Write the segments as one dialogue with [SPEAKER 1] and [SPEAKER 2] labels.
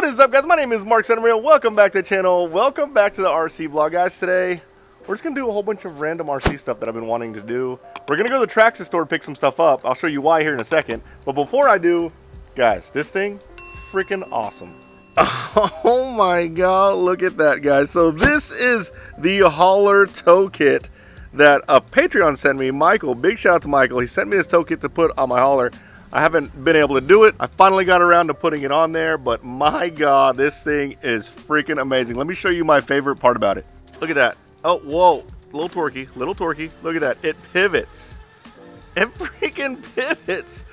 [SPEAKER 1] What is up, guys? My name is Mark Santamaria. Welcome back to the channel. Welcome back to the RC vlog, guys. Today, we're just going to do a whole bunch of random RC stuff that I've been wanting to do. We're going to go to the Traxxas store to pick some stuff up. I'll show you why here in a second. But before I do, guys, this thing, freaking awesome. Oh my God, look at that, guys. So this is the hauler tow kit that a Patreon sent me. Michael, big shout out to Michael. He sent me this tow kit to put on my hauler. I haven't been able to do it. I finally got around to putting it on there, but my God, this thing is freaking amazing. Let me show you my favorite part about it. Look at that. Oh, whoa, little torquey, little torquey. Look at that, it pivots. It freaking pivots.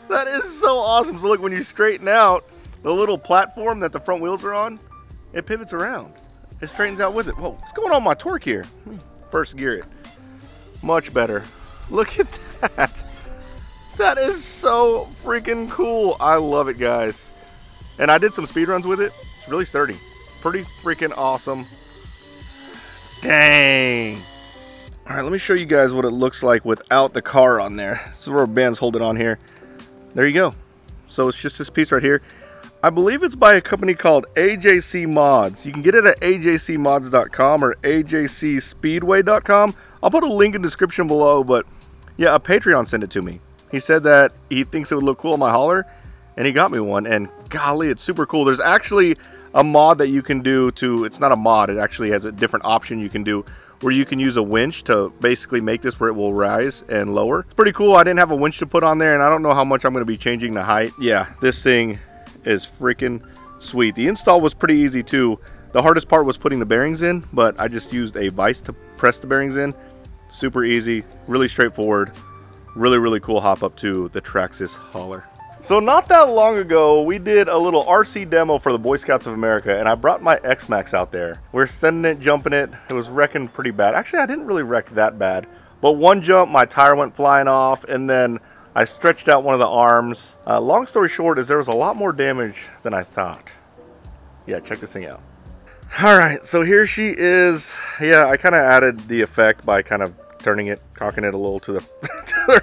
[SPEAKER 1] That is so awesome. So look, when you straighten out the little platform that the front wheels are on, it pivots around. It straightens out with it. Whoa, what's going on with my torque here? First gear it. Much better. Look at that. That is so freaking cool. I love it, guys. And I did some speed runs with it. It's really sturdy. Pretty freaking awesome. Dang. All right, let me show you guys what it looks like without the car on there. This is where Ben's holding on here. There you go. So it's just this piece right here. I believe it's by a company called AJC Mods. You can get it at ajcmods.com or ajcspeedway.com. I'll put a link in the description below, but yeah, a Patreon sent it to me. He said that he thinks it would look cool on my hauler, and he got me one, and golly, it's super cool. There's actually a mod that you can do to, it's not a mod, it actually has a different option you can do where you can use a winch to basically make this where it will rise and lower. It's pretty cool. I didn't have a winch to put on there, and I don't know how much I'm going to be changing the height. Yeah, this thing is freaking sweet. The install was pretty easy too. The hardest part was putting the bearings in, but I just used a vise to press the bearings in. Super easy, really straightforward. Really cool hop up to the Traxxas hauler. So not that long ago, we did a little RC demo for the Boy Scouts of America, and I brought my Xmaxx out there. We're sending it, jumping it. It was wrecking pretty bad. Actually, I didn't really wreck that bad, but one jump, my tire went flying off, and then I stretched out one of the arms. Long story short is there was a lot more damage than I thought. Yeah, check this thing out. All right, so here she is. Yeah, I kind of added the effect by kind of turning it, cocking it a little to the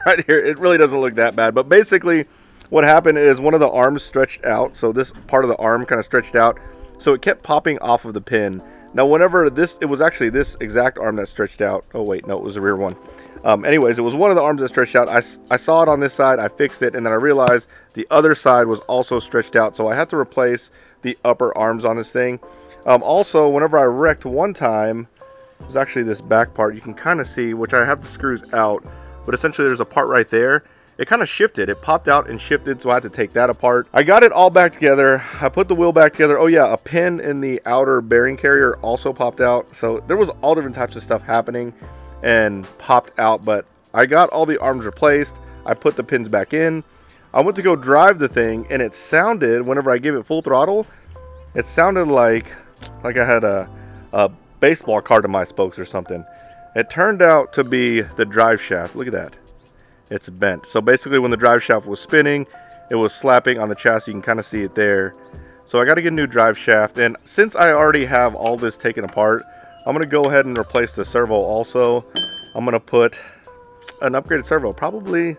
[SPEAKER 1] right here. It really doesn't look that bad, but basically what happened is one of the arms stretched out. So this part of the arm kind of stretched out, so it kept popping off of the pin. Now whenever this, it was actually this exact arm that stretched out. Oh wait, no, it was the rear one. Anyways, it was one of the arms that stretched out. I saw it on this side, I fixed it, and then I realized the other side was also stretched out, so I had to replace the upper arms on this thing. Also, whenever I wrecked one time, there's actually this back part you can kind of see, which I have the screws out, but essentially there's a part right there. It kind of shifted. It popped out and shifted, so I had to take that apart. I got it all back together. I put the wheel back together. Oh yeah, a pin in the outer bearing carrier also popped out. So there was all different types of stuff happening and popped out, but I got all the arms replaced. I put the pins back in. I went to go drive the thing, and it sounded, whenever I gave it full throttle, it sounded like I had a baseball card to my spokes or something. It turned out to be the drive shaft. Look at that. It's bent. So basically when the drive shaft was spinning, it was slapping on the chassis. You can kind of see it there. So I got to get a new drive shaft, and since I already have all this taken apart, I'm going to go ahead and replace the servo also. I'm going to put an upgraded servo, probably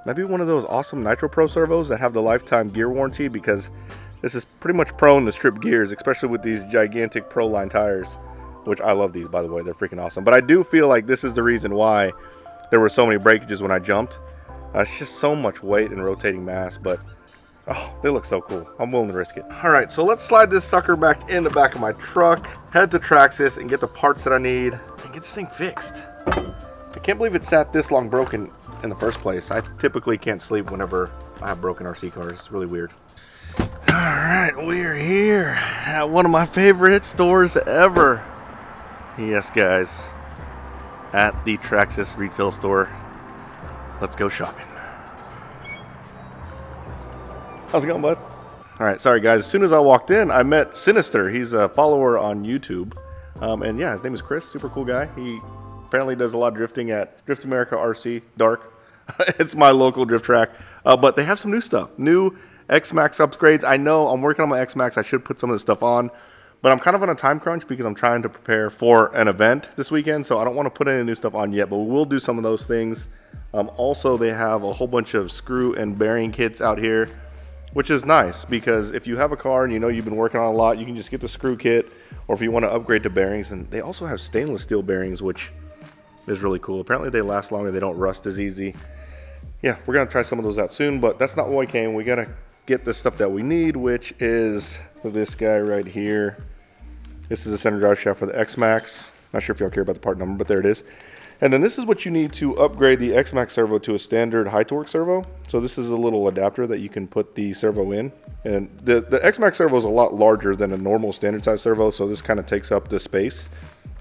[SPEAKER 1] maybe one of those awesome Nitro Pro servos that have the lifetime gear warranty, because this is pretty much prone to strip gears, especially with these gigantic Pro Line tires. Which I love these, by the way. They're freaking awesome. But I do feel like this is the reason why there were so many breakages when I jumped. It's just so much weight and rotating mass, but oh, they look so cool. I'm willing to risk it. All right, so let's slide this sucker back in the back of my truck, head to Traxxas and get the parts that I need and get this thing fixed. I can't believe it sat this long broken in the first place. I typically can't sleep whenever I have broken RC cars. It's really weird. All right, we're here at one of my favorite stores ever. Yes, guys, at the Traxxas retail store. Let's go shopping. How's it going, bud? All right, sorry guys. As soon as I walked in, I met Sinister. He's a follower on YouTube, and yeah, his name is Chris. Super cool guy. He apparently does a lot of drifting at Drift America RC Dark. It's my local drift track, but they have some new stuff, new Xmaxx upgrades. I know I'm working on my Xmaxx. I should put some of this stuff on. But I'm kind of on a time crunch because I'm trying to prepare for an event this weekend, so I don't want to put any new stuff on yet, but we will do some of those things. Also, they have a whole bunch of screw and bearing kits out here. which is nice because if you have a car and you know you've been working on a lot, you can just get the screw kit, or if you want to upgrade to bearings, and they also have stainless steel bearings, which is really cool. Apparently they last longer, they don't rust as easy. Yeah, we're gonna try some of those out soon, but that's not why I came. We gotta get the stuff that we need, which is this guy right here. This is a center drive shaft for the Xmaxx. Not sure if y'all care about the part number, but there it is. And then this is what you need to upgrade the Xmaxx servo to a standard high torque servo. So this is a little adapter that you can put the servo in. And the Xmaxx servo is a lot larger than a normal standard size servo, so this kind of takes up the space.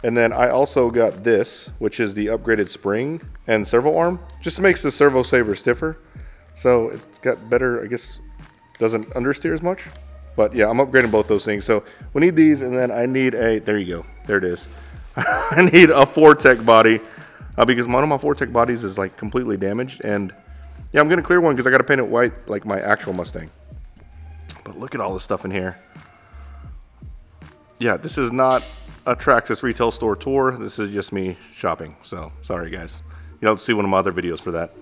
[SPEAKER 1] And then I also got this, which is the upgraded spring and servo arm. Just makes the servo saver stiffer. So it's got better, I guess, doesn't understeer as much. But yeah, I'm upgrading both those things. So we need these, and then I need a, there you go, there it is. I need a Fortec body. Because one of my Fortec bodies is like completely damaged, and yeah, I'm gonna clear one because I gotta paint it white like my actual Mustang. But look at all this stuff in here. Yeah, this is not a Traxxas retail store tour. This is just me shopping. So sorry guys, you'll have to see one of my other videos for that.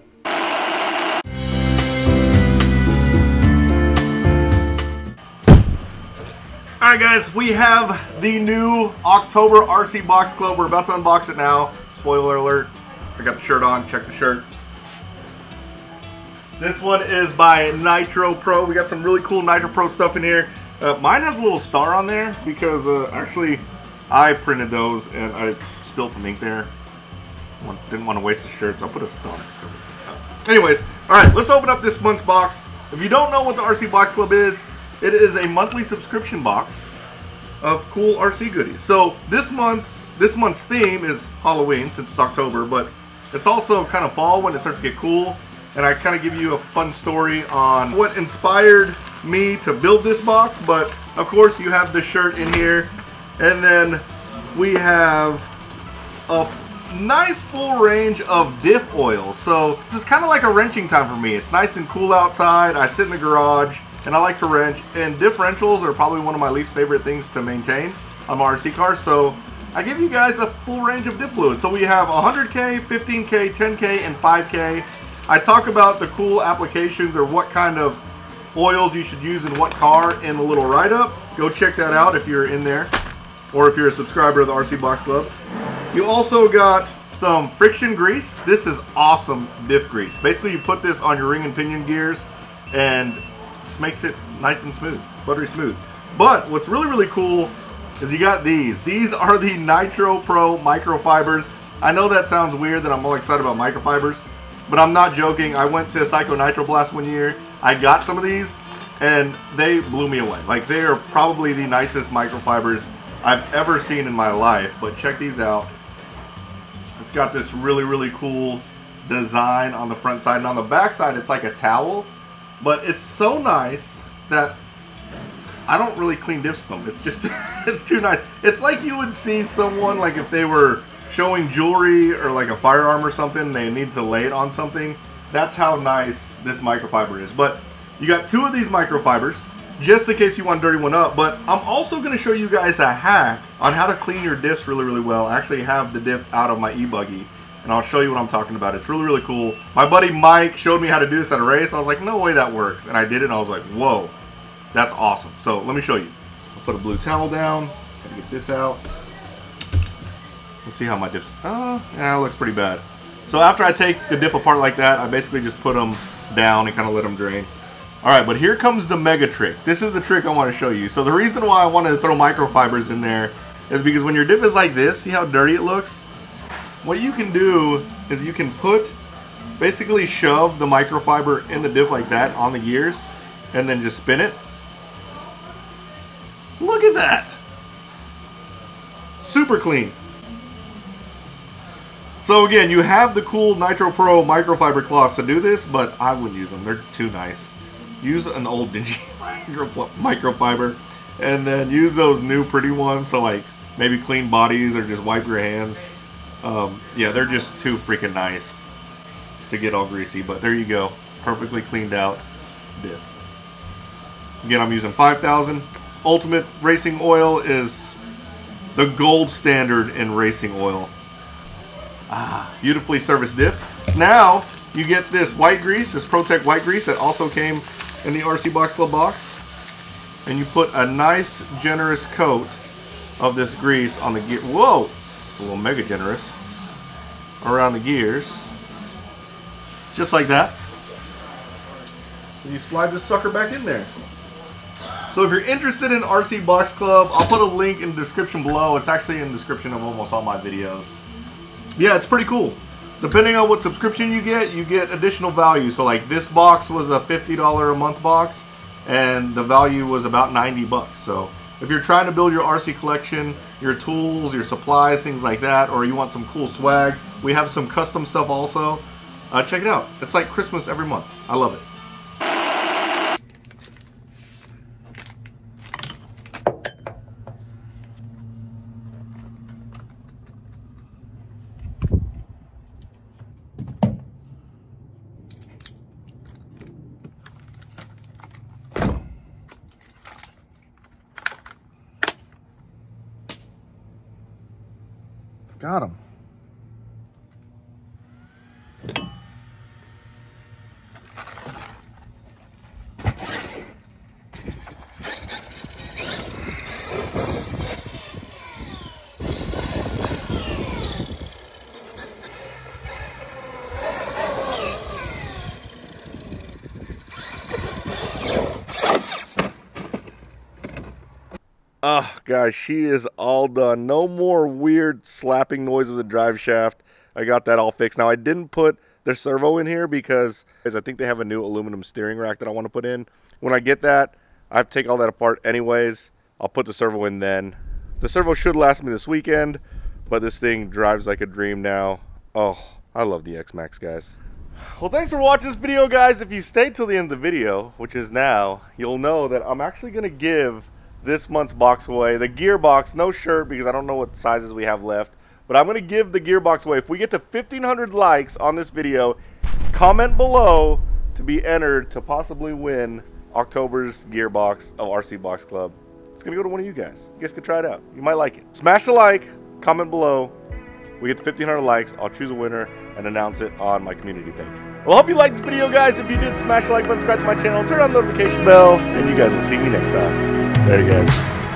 [SPEAKER 1] All right guys, we have the new October RC Box Club. We're about to unbox it now. Spoiler alert, I got the shirt on, check the shirt. This one is by Nitro Pro. We got some really cool Nitro Pro stuff in here. Mine has a little star on there because actually I printed those and I spilled some ink there. Didn't want to waste the shirt, so I'll put a star. Anyways, all right, let's open up this month's box. If you don't know what the RC Box Club is, it is a monthly subscription box of cool RC goodies. So this month's theme is Halloween, since it's October, but it's also kind of fall when it starts to get cool. And I kind of give you a fun story on what inspired me to build this box. But of course you have the shirt in here, and then we have a nice full range of diff oil. So this is kind of like a wrenching time for me. It's nice and cool outside. I sit in the garage and I like to wrench, and differentials are probably one of my least favorite things to maintain on my RC cars. So I give you guys a full range of diff fluid. So we have 100K, 15K, 10K, and 5K. I talk about the cool applications or what kind of oils you should use in what car in a little write-up. Go check that out if you're in there, or if you're a subscriber of the RC Box Club. You also got some friction grease. This is awesome diff grease. Basically you put this on your ring and pinion gears and just makes it nice and smooth, buttery smooth. But what's really, really cool is you got these. These are the Nitro Pro microfibers. I know that sounds weird that I'm all excited about microfibers, but I'm not joking. I went to Psycho Nitro Blast one year. I got some of these and they blew me away. Like, they are probably the nicest microfibers I've ever seen in my life. But check these out. It's got this really, really cool design on the front side, and on the back side it's like a towel, but it's so nice that I don't really clean diffs them. It's just, it's too nice. It's like you would see someone, like if they were showing jewelry or like a firearm or something, they need to lay it on something. That's how nice this microfiber is. But you got two of these microfibers, just in case you want to dirty one up. But I'm also going to show you guys a hack on how to clean your diffs really, really well. I actually have the diff out of my e-buggy, and I'll show you what I'm talking about. It's really, really cool. My buddy Mike showed me how to do this at a race. I was like, no way that works. And I did it, and I was like, whoa. That's awesome. So let me show you. I'll put a blue towel down. Gotta get this out. Let's see how my diffs. Yeah, it looks pretty bad. So after I take the diff apart like that, I basically just put them down and kind of let them drain. All right, but here comes the mega trick. This is the trick I want to show you. So the reason why I wanted to throw microfibers in there is because when your diff is like this, see how dirty it looks? What you can do is you can basically shove the microfiber in the diff like that on the gears, and then just spin it. Look at that. Super clean. So again, you have the cool Nitro Pro microfiber cloths to do this, but I wouldn't use them. They're too nice. Use an old dingy microfiber, and then use those new pretty ones. So like maybe clean bodies or just wipe your hands. Yeah, they're just too freaking nice to get all greasy. But there you go. Perfectly cleaned out diff. Again, I'm using 5,000. Ultimate Racing Oil is the gold standard in racing oil. Beautifully serviced diff. Now you get this white grease, this ProTech white grease that also came in the RC Box Club box, and you put a nice generous coat of this grease on the gear. Whoa, it's a little mega generous. Around the gears, just like that. And you slide this sucker back in there. So if you're interested in RC Box Club, I'll put a link in the description below. It's actually in the description of almost all my videos. Yeah, it's pretty cool. Depending on what subscription you get additional value. So like this box was a $50 a month box, and the value was about 90 bucks. So if you're trying to build your RC collection, your tools, your supplies, things like that, or you want some cool swag, we have some custom stuff also. Check it out. It's like Christmas every month. I love it. Got him. Oh, guys, she is all done. No more weird slapping noise of the drive shaft. I got that all fixed. Now, I didn't put the servo in here because I think they have a new aluminum steering rack that I want to put in. When I get that, I have to take all that apart anyways. I'll put the servo in then. The servo should last me this weekend, but this thing drives like a dream now. Oh, I love the Xmaxx, guys. Well, thanks for watching this video, guys. If you stayed till the end of the video, which is now, you'll know that I'm actually going to give this month's box away. The gearbox, no shirt because I don't know what sizes we have left, but I'm going to give the gearbox away. If we get to 1,500 likes on this video, comment below to be entered to possibly win October's gearbox of RC Box Club. It's going to go to one of you guys. You guys can try it out. You might like it. Smash the like, comment below. We get to 1,500 likes, I'll choose a winner and announce it on my community page. Well, I hope you liked this video, guys. If you did, smash the like button, subscribe to my channel, turn on the notification bell, and you guys will see me next time. Later, guys.